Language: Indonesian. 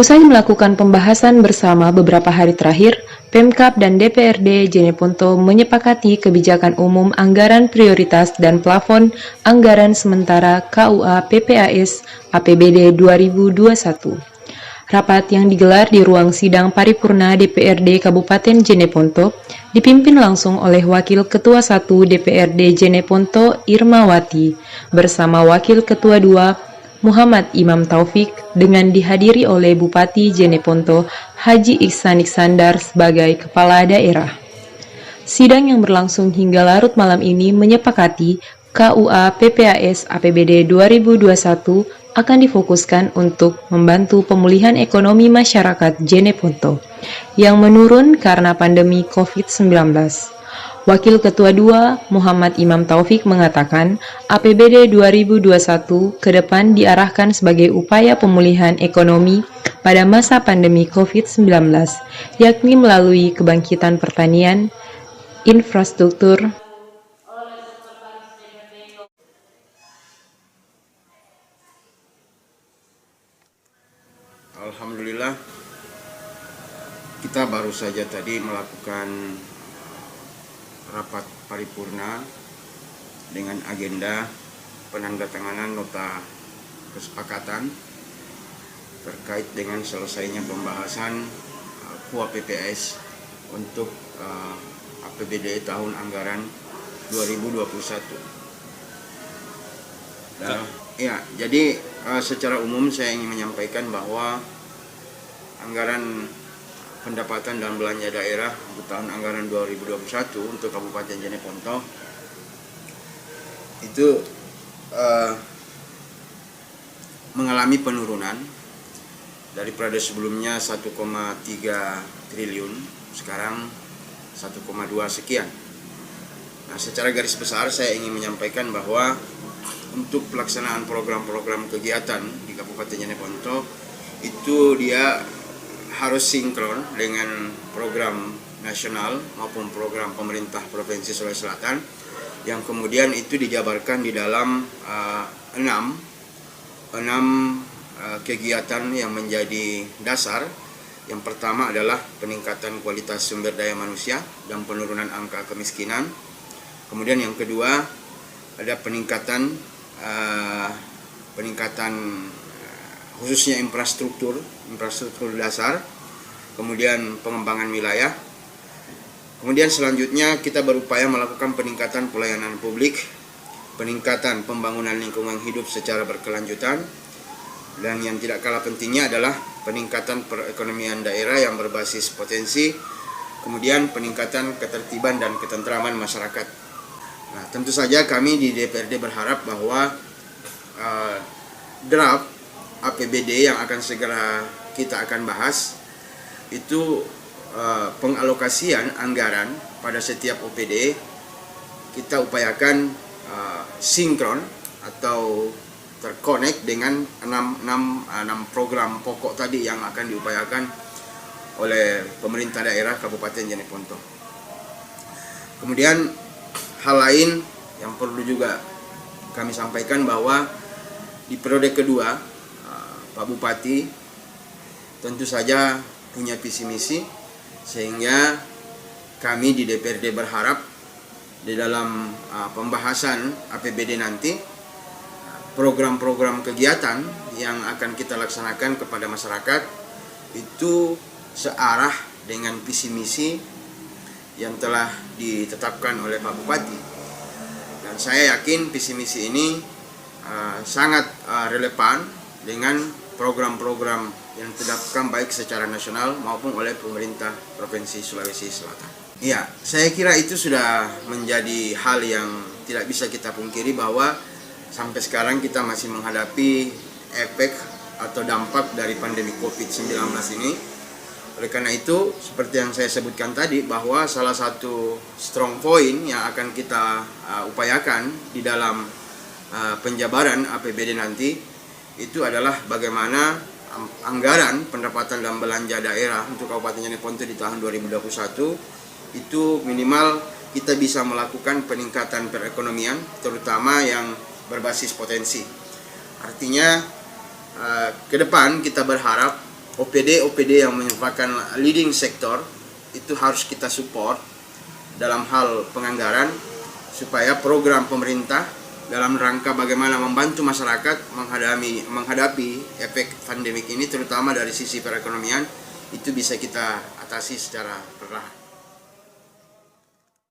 Usai melakukan pembahasan bersama beberapa hari terakhir, Pemkab dan DPRD Jeneponto menyepakati kebijakan umum anggaran prioritas dan plafon anggaran sementara KUA PPAS APBD 2021. Rapat yang digelar di ruang sidang paripurna DPRD Kabupaten Jeneponto dipimpin langsung oleh Wakil Ketua 1 DPRD Jeneponto Irmawati bersama Wakil Ketua 2 Muhammad Imam Taufik dengan dihadiri oleh Bupati Jeneponto Haji Ihsan Iskandar sebagai Kepala Daerah. Sidang yang berlangsung hingga larut malam ini menyepakati KUA PPAS APBD 2021 akan difokuskan untuk membantu pemulihan ekonomi masyarakat Jeneponto yang menurun karena pandemi COVID-19. Wakil Ketua 2 Muhammad Imam Taufik mengatakan APBD 2021 ke depan diarahkan sebagai upaya pemulihan ekonomi pada masa pandemi COVID-19, yakni melalui kebangkitan pertanian, infrastruktur, Alhamdulillah, kita baru saja tadi melakukan rapat paripurna dengan agenda penandatanganan nota kesepakatan terkait dengan selesainya pembahasan KUA PPAS untuk APBD tahun anggaran 2021. Jadi secara umum saya ingin menyampaikan bahwa anggaran pendapatan dan belanja daerah untuk tahun anggaran 2021 untuk Kabupaten Jeneponto itu mengalami penurunan daripada sebelumnya 1,3 triliun, sekarang 1,2 sekian. Nah, secara garis besar saya ingin menyampaikan bahwa untuk pelaksanaan program-program kegiatan di Kabupaten Jeneponto itu dia harus sinkron dengan program nasional maupun program pemerintah Provinsi Sulawesi Selatan yang kemudian itu dijabarkan di dalam 6 kegiatan yang menjadi dasar. Yang pertama adalah peningkatan kualitas sumber daya manusia dan penurunan angka kemiskinan. Kemudian yang kedua ada peningkatan khususnya infrastruktur dasar, kemudian pengembangan wilayah. Kemudian selanjutnya kita berupaya melakukan peningkatan pelayanan publik, peningkatan pembangunan lingkungan hidup secara berkelanjutan, dan yang tidak kalah pentingnya adalah peningkatan perekonomian daerah yang berbasis potensi, kemudian peningkatan ketertiban dan ketentraman masyarakat. Nah, tentu saja kami di DPRD berharap bahwa draft APBD yang akan segera kita akan bahas itu pengalokasian anggaran pada setiap OPD kita upayakan sinkron atau terkonek dengan 6 program pokok tadi yang akan diupayakan oleh pemerintah daerah Kabupaten Jeneponto. Kemudian hal lain yang perlu juga kami sampaikan bahwa di periode kedua Pak Bupati tentu saja punya visi misi, sehingga kami di DPRD berharap di dalam pembahasan APBD nanti program-program kegiatan yang akan kita laksanakan kepada masyarakat itu searah dengan visi misi yang telah ditetapkan oleh Pak Bupati. Dan saya yakin visi misi ini sangat relevan dengan program-program yang ditetapkan baik secara nasional maupun oleh pemerintah Provinsi Sulawesi Selatan. Iya, saya kira itu sudah menjadi hal yang tidak bisa kita pungkiri bahwa sampai sekarang kita masih menghadapi efek atau dampak dari pandemi COVID-19 ini. Oleh karena itu, seperti yang saya sebutkan tadi, bahwa salah satu strong point yang akan kita upayakan di dalam penjabaran APBD nanti itu adalah bagaimana anggaran pendapatan dan belanja daerah untuk Kabupaten Jeneponto di tahun 2021 itu minimal kita bisa melakukan peningkatan perekonomian, terutama yang berbasis potensi. Artinya ke depan kita berharap OPD yang merupakan leading sektor itu harus kita support dalam hal penganggaran supaya program pemerintah dalam rangka bagaimana membantu masyarakat menghadapi efek pandemik ini, terutama dari sisi perekonomian, itu bisa kita atasi secara perlahan.